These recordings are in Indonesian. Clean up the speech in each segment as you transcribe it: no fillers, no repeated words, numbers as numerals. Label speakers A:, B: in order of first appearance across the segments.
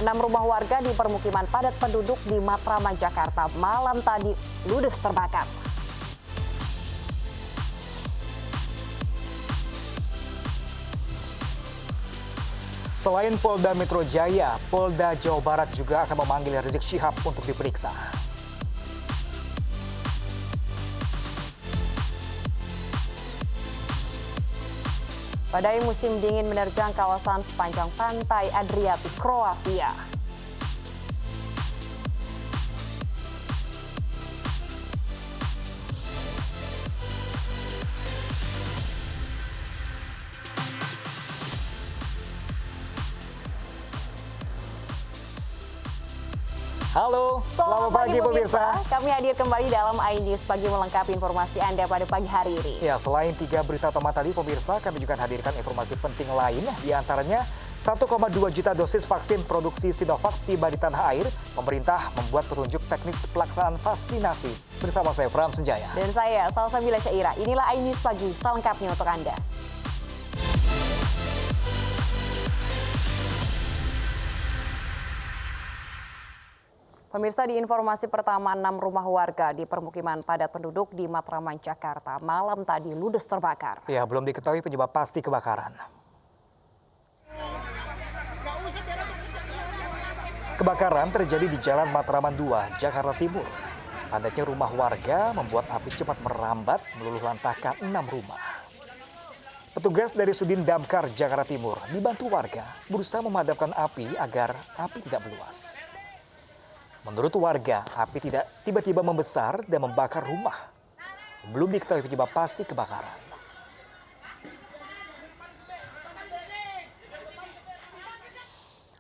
A: 6 rumah warga di permukiman padat penduduk di Matraman, Jakarta malam tadi ludes terbakar.
B: Selain Polda Metro Jaya, Polda Jawa Barat juga akan memanggil Rizik Syihab untuk diperiksa.
A: Badai musim dingin menerjang kawasan sepanjang pantai Adriatik, Kroasia.
B: Halo, selamat pagi pemirsa.
A: Kami hadir kembali dalam iNews Pagi melengkapi informasi Anda pada pagi hari ini.
B: Ya, selain 3 berita utama tadi pemirsa, kami juga hadirkan informasi penting lain. Di antaranya 1,2 juta dosis vaksin produksi Sinovac tiba di tanah air. Pemerintah membuat petunjuk teknis pelaksanaan vaksinasi. Bersama saya Pram Senjaya.
A: Dan saya Salsabila Syaira. Inilah iNews Pagi selengkapnya untuk Anda. Pemirsa, di informasi pertama, 6 rumah warga di permukiman padat penduduk di Matraman, Jakarta malam tadi ludes terbakar.
B: Ya, belum diketahui penyebab pasti kebakaran. Kebakaran terjadi di Jalan Matraman 2, Jakarta Timur. Padatnya rumah warga membuat api cepat merambat meluluh lantahkan 6 rumah. Petugas dari Sudin Damkar Jakarta Timur dibantu warga berusaha memadamkan api agar api tidak meluas. Menurut warga, api tidak tiba-tiba membesar dan membakar rumah. Belum diketahui penyebab pasti kebakaran.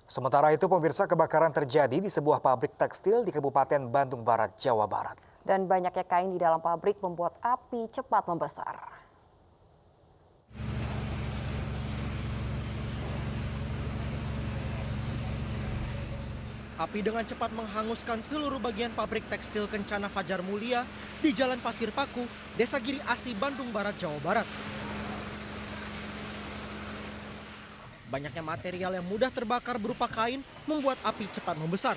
B: Sementara itu, pemirsa, kebakaran terjadi di sebuah pabrik tekstil di Kabupaten Bandung Barat, Jawa Barat.
A: Dan banyaknya kain di dalam pabrik membuat api cepat membesar.
C: Api dengan cepat menghanguskan seluruh bagian pabrik tekstil Kencana Fajar Mulia di Jalan Pasir Paku, Desa Giri Asi, Bandung Barat, Jawa Barat. Banyaknya material yang mudah terbakar berupa kain membuat api cepat membesar.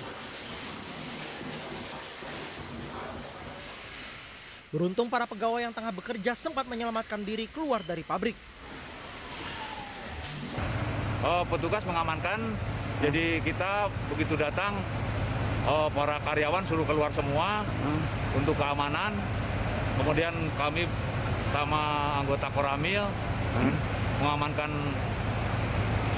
C: Beruntung para pegawai yang tengah bekerja sempat menyelamatkan diri keluar dari pabrik.
D: Petugas mengamankan. Jadi kita begitu datang, para karyawan suruh keluar semua untuk keamanan. Kemudian kami sama anggota Koramil mengamankan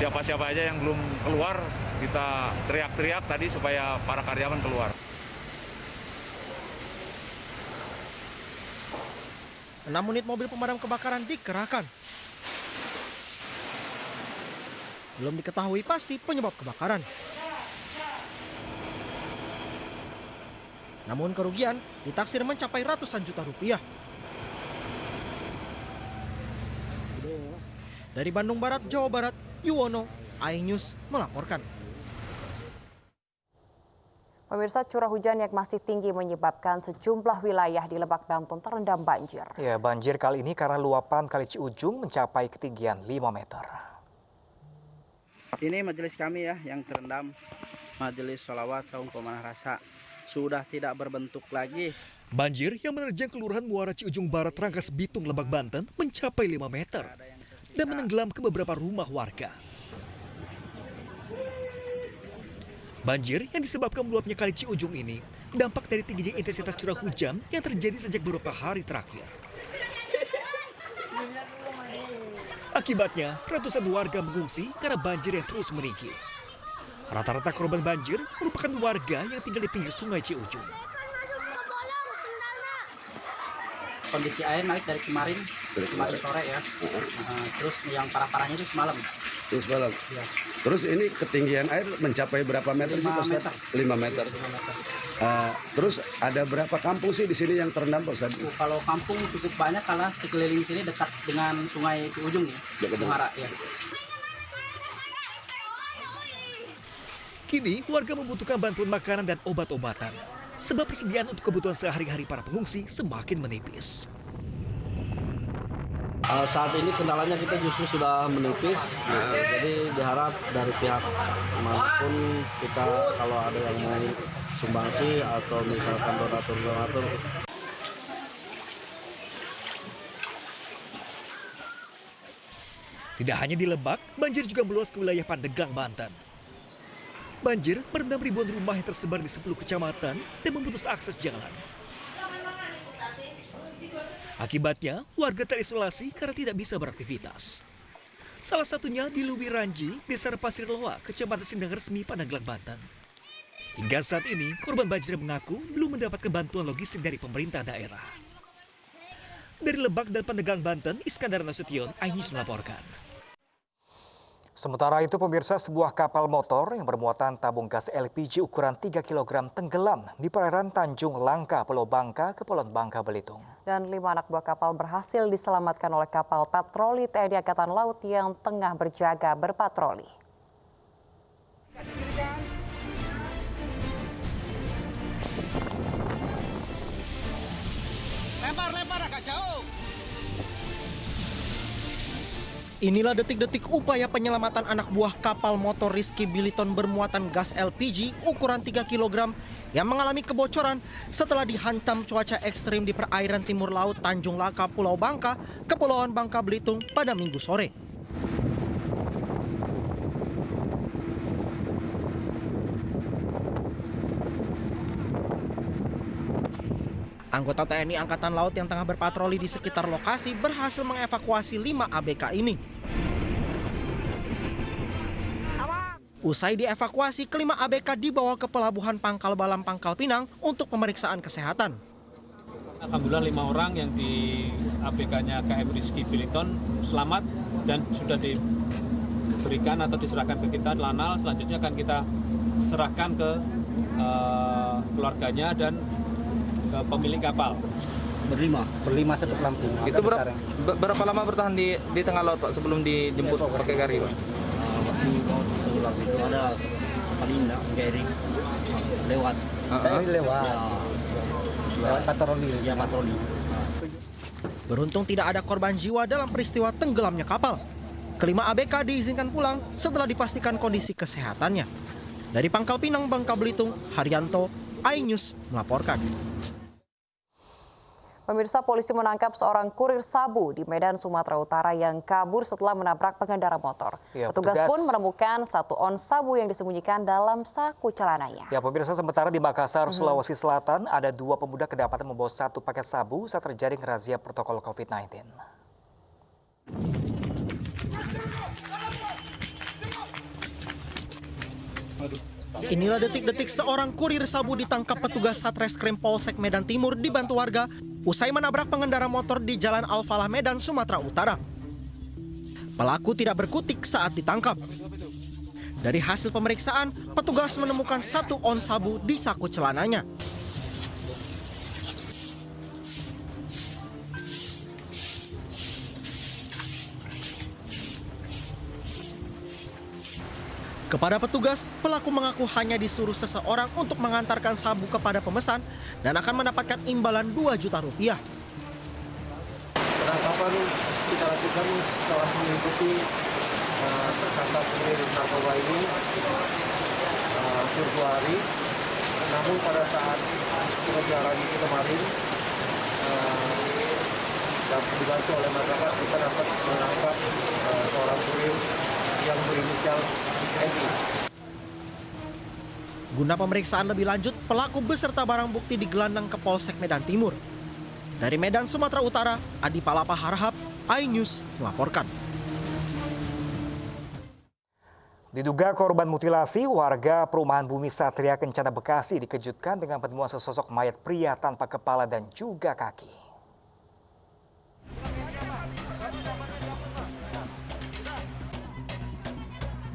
D: siapa-siapa aja yang belum keluar. Kita teriak-teriak tadi supaya para karyawan keluar.
C: 6 unit mobil pemadam kebakaran dikerahkan. Belum diketahui pasti penyebab kebakaran. Namun kerugian ditaksir mencapai ratusan juta rupiah. Dari Bandung Barat, Jawa Barat, Yuwono, iNews melaporkan.
A: Pemirsa, curah hujan yang masih tinggi menyebabkan sejumlah wilayah di Lebak, Banten terendam banjir.
B: Ya, banjir kali ini karena luapan Kali Ciujung mencapai ketinggian 5 meter.
E: Ini majelis kami ya yang terendam, majelis sholawat saum pemanah rasa, sudah tidak berbentuk lagi.
C: Banjir yang menerjang Kelurahan Muara Ciujung Barat, Rangkas Bitung, Lebak, Banten mencapai 5 meter dan menenggelam ke beberapa rumah warga. Banjir yang disebabkan meluapnya Kali Ciujung ini dampak dari tingginya intensitas curah hujan yang terjadi sejak beberapa hari terakhir. Akibatnya, ratusan warga mengungsi karena banjir yang terus meninggi. Rata-rata korban banjir merupakan warga yang tinggal di pinggir Sungai Ciujung.
E: Kondisi air naik dari kemarin sore ya. Terus yang parah-parahnya itu semalam.
F: Terus malam.
E: Ya.
F: Terus ini ketinggian air mencapai berapa meter sih, Pak Ustadz? 5 meter. Terus ada berapa kampung sih di sini yang terendam, Pak Ustadz?
E: Kalau kampung cukup banyak karena sekeliling sini dekat dengan Sungai Ciujung ya. Muara, ya.
C: Kini warga membutuhkan bantuan makanan dan obat-obatan sebab persediaan untuk kebutuhan sehari-hari para pengungsi semakin menipis.
G: Saat ini kendalanya kita justru sudah menipis, jadi diharap dari pihak manapun kita kalau ada yang mau sumbangsi atau misalkan donatur.
C: Tidak hanya di Lebak, banjir juga meluas ke wilayah Pandeglang, Banten. Banjir merendam ribuan rumah yang tersebar di 10 kecamatan dan memutus akses jalan. Akibatnya, warga terisolasi karena tidak bisa beraktivitas. Salah satunya di Luwiranji, Desa Pasir Loa, Kecamatan Sindang Resmi, Pandeglang, Banten. Hingga saat ini, korban banjir mengaku belum mendapatkan bantuan logistik dari pemerintah daerah. Dari Lebak dan Pandeglang, Banten, Iskandar Nasution, iNews melaporkan.
B: Sementara itu pemirsa, sebuah kapal motor yang bermuatan tabung gas LPG ukuran 3 kg tenggelam di perairan Tanjung Langka, Pulau Bangka, Kepulauan Bangka, Belitung. Dan 5 anak buah kapal berhasil diselamatkan oleh kapal patroli TNI Angkatan Laut yang tengah berjaga berpatroli.
H: Lempar agak jauh.
I: Inilah detik-detik upaya penyelamatan anak buah kapal motor Rizky Biliton bermuatan gas LPG ukuran 3 kg yang mengalami kebocoran setelah dihantam cuaca ekstrim di perairan timur laut Tanjung Langka, Pulau Bangka, Kepulauan Bangka, Belitung pada Minggu sore. Anggota TNI Angkatan Laut yang tengah berpatroli di sekitar lokasi berhasil mengevakuasi 5 ABK ini. Usai dievakuasi, kelima ABK dibawa ke Pelabuhan Pangkal Balam, Pangkal Pinang untuk pemeriksaan kesehatan.
J: Alhamdulillah 5 orang yang di ABK-nya KM Rizky Biliton selamat dan sudah diberikan atau diserahkan ke kita lanal. Selanjutnya akan kita serahkan ke keluarganya dan ke pemilik kapal.
G: Berlima satu pelampung.
H: Itu berapa lama bertahan di tengah laut, Pak, sebelum dijemput pakai kari, Pak?
G: Waktu pulang itu ada Palinda, Gering, lewat patroli.
I: Beruntung tidak ada korban jiwa dalam peristiwa tenggelamnya kapal. Kelima ABK diizinkan pulang setelah dipastikan kondisi kesehatannya. Dari Pangkal Pinang, Bangka Belitung, Haryanto, iNews melaporkan.
A: Pemirsa, polisi menangkap seorang kurir sabu di Medan, Sumatera Utara yang kabur setelah menabrak pengendara motor. Petugas pun menemukan 1 ons sabu yang disembunyikan dalam saku celananya.
B: Ya, pemirsa, sementara di Makassar, Sulawesi Selatan, ada 2 pemuda kedapatan membawa 1 paket sabu saat terjaring razia protokol COVID-19.
I: Inilah detik-detik seorang kurir sabu ditangkap petugas Satreskrim Polsek Medan Timur dibantu warga usai menabrak pengendara motor di Jalan Al-Falah, Medan, Sumatera Utara. Pelaku tidak berkutik saat ditangkap. Dari hasil pemeriksaan, petugas menemukan 1 ons sabu di saku celananya. Kepada petugas, pelaku mengaku hanya disuruh seseorang untuk mengantarkan sabu kepada pemesan dan akan mendapatkan imbalan 2 juta rupiah.
G: Penangkapan kita lakukan setelah mengikuti tersangka kurir narkoba ini Februari. Namun pada saat pengejaran itu kemarin dan dibantu oleh masyarakat, kita dapat menangkap seorang kurir yang berinisial Edi.
I: Guna pemeriksaan lebih lanjut, pelaku beserta barang bukti digelandang ke Polsek Medan Timur. Dari Medan, Sumatera Utara, Adi Palapa Harahap, iNews melaporkan.
B: Diduga korban mutilasi, warga perumahan Bumi Satria Kencana Bekasi dikejutkan dengan penemuan sesosok mayat pria tanpa kepala dan juga kaki.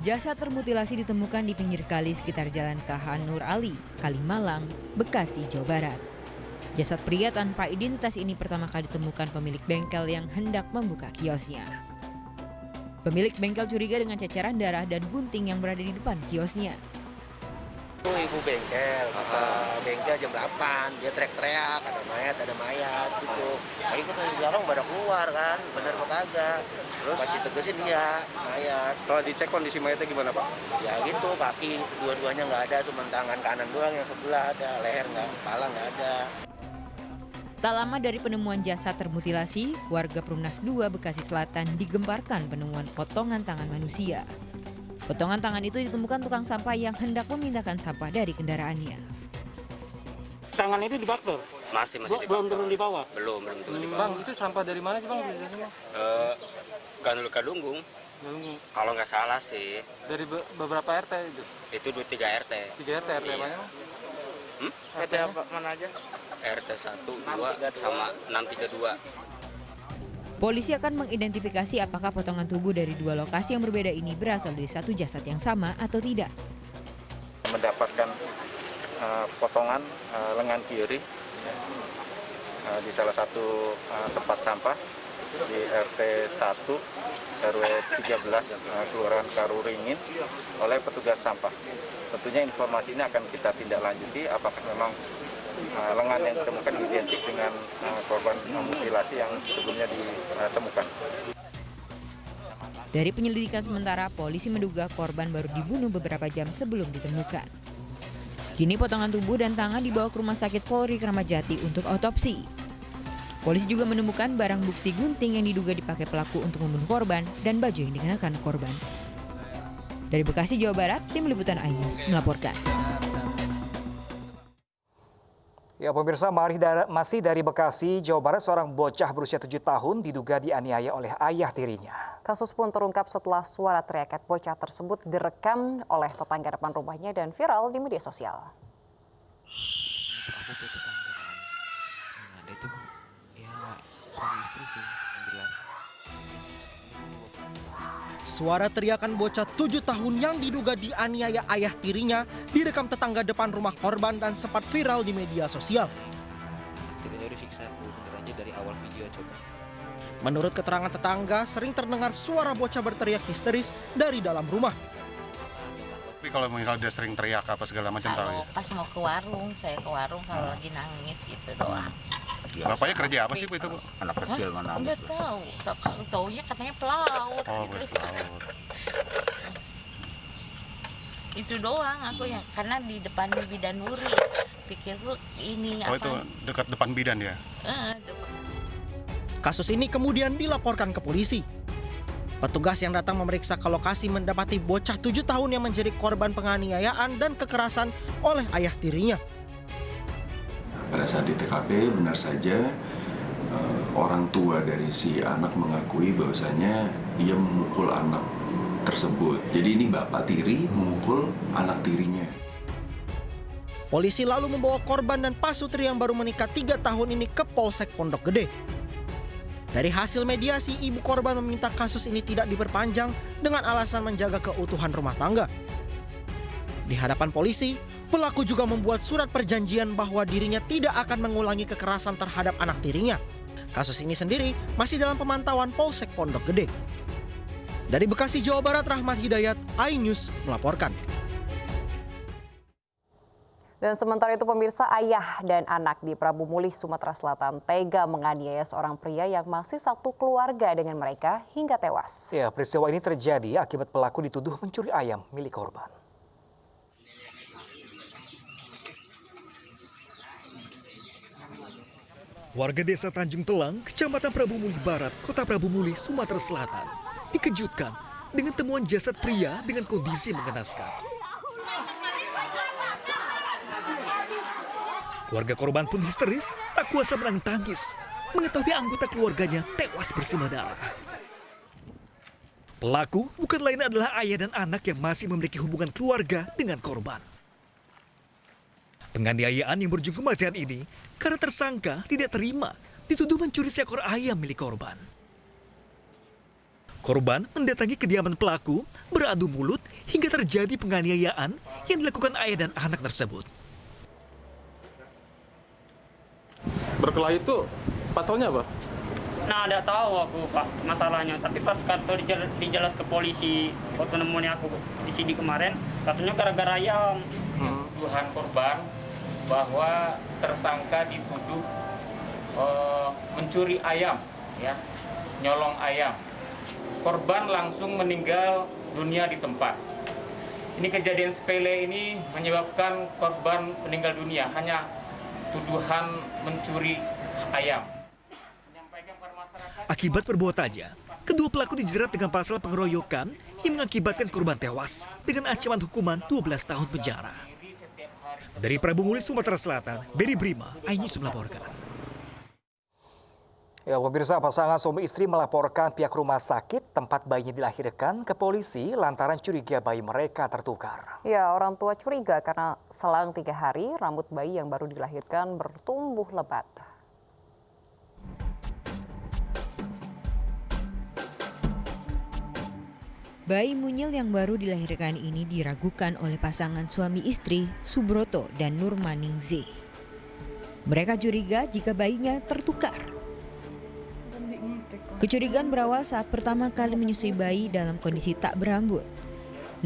K: Jasad termutilasi ditemukan di pinggir kali sekitar Jalan KH Nur Ali, Kalimalang, Bekasi, Jawa Barat. Jasad pria tanpa identitas ini pertama kali ditemukan pemilik bengkel yang hendak membuka kiosnya. Pemilik bengkel curiga dengan ceceran darah dan gunting yang berada di depan kiosnya.
L: Ibu bengkel, bengkel jam 8, dia teriak-teriak, ada mayat gitu. Nah, ikut dorong pada keluar kan, bener apa kagak. Terus masih tegesin dia, mayat.
M: Kalau dicek kondisi mayatnya gimana Pak?
L: Ya gitu, kaki dua-duanya nggak ada, cuma tangan kanan doang yang sebelah ada, leher nggak, kepala nggak ada.
K: Tak lama dari penemuan jasad termutilasi, warga Perumnas 2 Bekasi Selatan digemparkan penemuan potongan tangan manusia. Potongan tangan itu ditemukan tukang sampah yang hendak memindahkan sampah dari kendaraannya.
J: Tangan itu dibakar?
M: Masih dibakar.
J: Belum turun di bawah?
M: Belum turun di bawah.
J: Bang, itu sampah dari mana sih Bang?
M: Kadunggung. Kalau nggak salah sih.
J: Dari beberapa RT itu?
M: Itu 3 RT.
J: 3 RT, RT mana?
M: RT apa mana aja? RT 1, 2, sama 632.
K: Polisi akan mengidentifikasi apakah potongan tubuh dari dua lokasi yang berbeda ini berasal dari satu jasad yang sama atau tidak.
N: Mendapatkan potongan lengan kiri di salah satu tempat sampah di RT 1 RW 13 Kelurahan Karuringin oleh petugas sampah. Tentunya informasi ini akan kita tindak lanjuti apakah memang lengan yang ditemukan identik dengan korban mutilasi yang sebelumnya ditemukan.
K: Dari penyelidikan sementara, polisi menduga korban baru dibunuh beberapa jam sebelum ditemukan. Kini potongan tubuh dan tangan dibawa ke Rumah Sakit Polri Kramat Jati untuk autopsi. Polisi juga menemukan barang bukti gunting yang diduga dipakai pelaku untuk membunuh korban dan baju yang dikenakan korban. Dari Bekasi, Jawa Barat, Tim Liputan iNews melaporkan.
B: Ya pemirsa, masih dari Bekasi, Jawa Barat, seorang bocah berusia 7 tahun diduga dianiaya oleh ayah tirinya.
A: Kasus pun terungkap setelah suara teriakan bocah tersebut direkam oleh tetangga depan rumahnya dan viral di media sosial.
I: Suara teriakan bocah 7 tahun yang diduga dianiaya ayah tirinya direkam tetangga depan rumah korban dan sempat viral di media sosial. Menurut keterangan tetangga, sering terdengar suara bocah berteriak histeris dari dalam rumah.
O: Tapi kalau misalnya dia sering teriak apa segala macam tahu ya?
P: Pas mau ke warung, saya ke warung kalau lagi nangis gitu doang.
O: Bapaknya kerja apa sih Bu itu Bu?
M: Anak kecil mana?
P: Enggak tahu. Taunya katanya pelaut.
O: Oh,
P: gitu.
O: pelaut.
P: Itu doang aku ya, karena di depan bidan Nuri. Pikirku ini
O: apa? Oh itu dekat depan bidan ya?
I: Kasus ini kemudian dilaporkan ke polisi. Petugas yang datang memeriksa ke lokasi mendapati bocah 7 tahun yang menjadi korban penganiayaan dan kekerasan oleh ayah tirinya.
Q: Pada saat di TKP benar saja orang tua dari si anak mengakui bahwasanya ia memukul anak tersebut. Jadi ini bapak tiri memukul anak tirinya.
I: Polisi lalu membawa korban dan pasutri yang baru menikah 3 tahun ini ke Polsek Pondok Gede. Dari hasil mediasi, ibu korban meminta kasus ini tidak diperpanjang dengan alasan menjaga keutuhan rumah tangga. Di hadapan polisi, pelaku juga membuat surat perjanjian bahwa dirinya tidak akan mengulangi kekerasan terhadap anak tirinya. Kasus ini sendiri masih dalam pemantauan Polsek Pondok Gede. Dari Bekasi, Jawa Barat, Rahmat Hidayat, iNews melaporkan.
A: Dan sementara itu pemirsa, ayah dan anak di Prabu Mulih, Sumatera Selatan tega menganiaya seorang pria yang masih satu keluarga dengan mereka hingga tewas.
B: Ya, peristiwa ini terjadi akibat pelaku dituduh mencuri ayam milik korban.
C: Warga desa Tanjung Telang, Kecamatan Prabu Mulih Barat, Kota Prabu Mulih, Sumatera Selatan, dikejutkan dengan temuan jasad pria dengan kondisi mengenaskan. Warga korban pun histeris, tak kuasa menahan tangis, mengetahui anggota keluarganya tewas bersimbah darah. Pelaku bukan lain adalah ayah dan anak yang masih memiliki hubungan keluarga dengan korban. Penganiayaan yang berujung kematian ini karena tersangka tidak terima dituduh mencuri seekor ayam milik korban. Korban mendatangi kediaman pelaku, beradu mulut hingga terjadi penganiayaan yang dilakukan ayah dan anak tersebut.
J: Berkelahi itu pasalnya apa?
R: Nah, ada tahu aku Pak masalahnya, tapi pas kata dijelas ke polisi waktu nemuin aku di sini kemarin, katanya gara-gara ayam. tuduhan korban bahwa tersangka dituduh mencuri ayam, ya, nyolong ayam. Korban langsung meninggal dunia di tempat. Ini kejadian sepele ini menyebabkan korban meninggal dunia, hanya tuduhan mencuri ayam.
C: Akibat perbuatannya, kedua pelaku dijerat dengan pasal pengeroyokan yang mengakibatkan korban tewas dengan ancaman hukuman 12 tahun penjara. Dari Prabu Mulih, Sumatera Selatan, Beri Brima, iNews melaporkan.
B: Ya, pemirsa, pasangan suami istri melaporkan pihak rumah sakit tempat bayinya dilahirkan ke polisi lantaran curiga bayi mereka tertukar.
A: Ya, orang tua curiga karena selang 3 hari rambut bayi yang baru dilahirkan bertumbuh lebat.
K: Bayi mungil yang baru dilahirkan ini diragukan oleh pasangan suami istri Subroto dan Nurmaningsih. Mereka curiga jika bayinya tertukar. Kecurigaan berawal saat pertama kali menyusui bayi dalam kondisi tak berambut.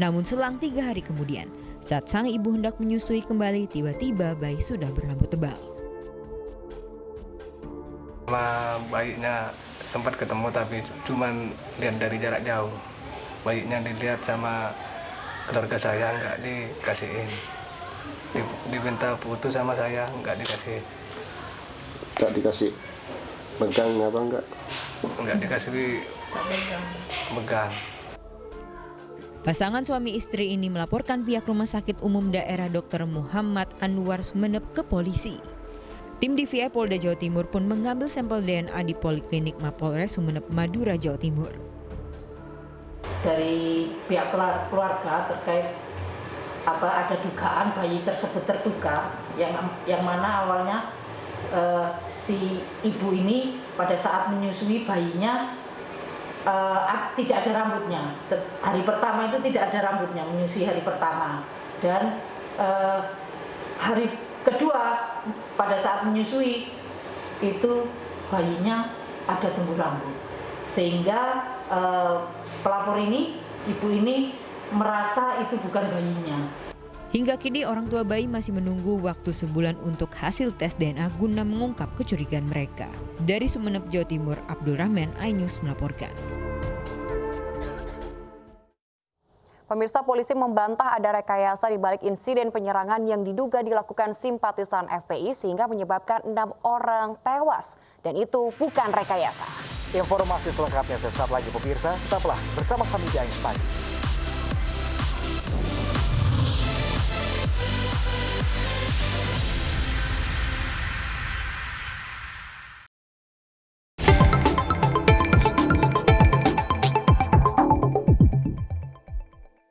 K: Namun selang 3 hari kemudian, saat sang ibu hendak menyusui kembali, tiba-tiba bayi sudah berambut tebal.
S: Bayinya sempat ketemu tapi cuman lihat dari jarak jauh. Bayinya dilihat sama keluarga saya, nggak dikasihin. Diminta foto sama saya, nggak dikasih.
T: Nggak dikasih pegang apa enggak?
S: Nggak dikasih pegang.
K: Pasangan suami istri ini melaporkan pihak Rumah Sakit Umum Daerah Dr. Muhammad Anwar Sumeneb ke polisi. Tim DVI Polda Jawa Timur pun mengambil sampel DNA di Poliklinik Mapolres Sumeneb, Madura, Jawa Timur.
U: Dari pihak keluarga terkait ada dugaan bayi tersebut tertukar yang mana awalnya si ibu ini pada saat menyusui bayinya tidak ada rambutnya. Hari pertama itu tidak ada rambutnya, menyusui hari pertama, dan hari kedua pada saat menyusui itu bayinya ada tumbuh rambut, sehingga pelapor ini, ibu ini merasa itu bukan bayinya.
K: Hingga kini orang tua bayi masih menunggu waktu sebulan untuk hasil tes DNA guna mengungkap kecurigaan mereka. Dari Sumeneb, Jawa Timur, Abdul Rahman, iNews melaporkan.
A: Pemirsa, polisi membantah ada rekayasa di balik insiden penyerangan yang diduga dilakukan simpatisan FPI sehingga menyebabkan 6 orang tewas. Dan itu bukan rekayasa.
B: Informasi selengkapnya sesaat lagi pemirsa, tetaplah bersama kami di iNews Pagi.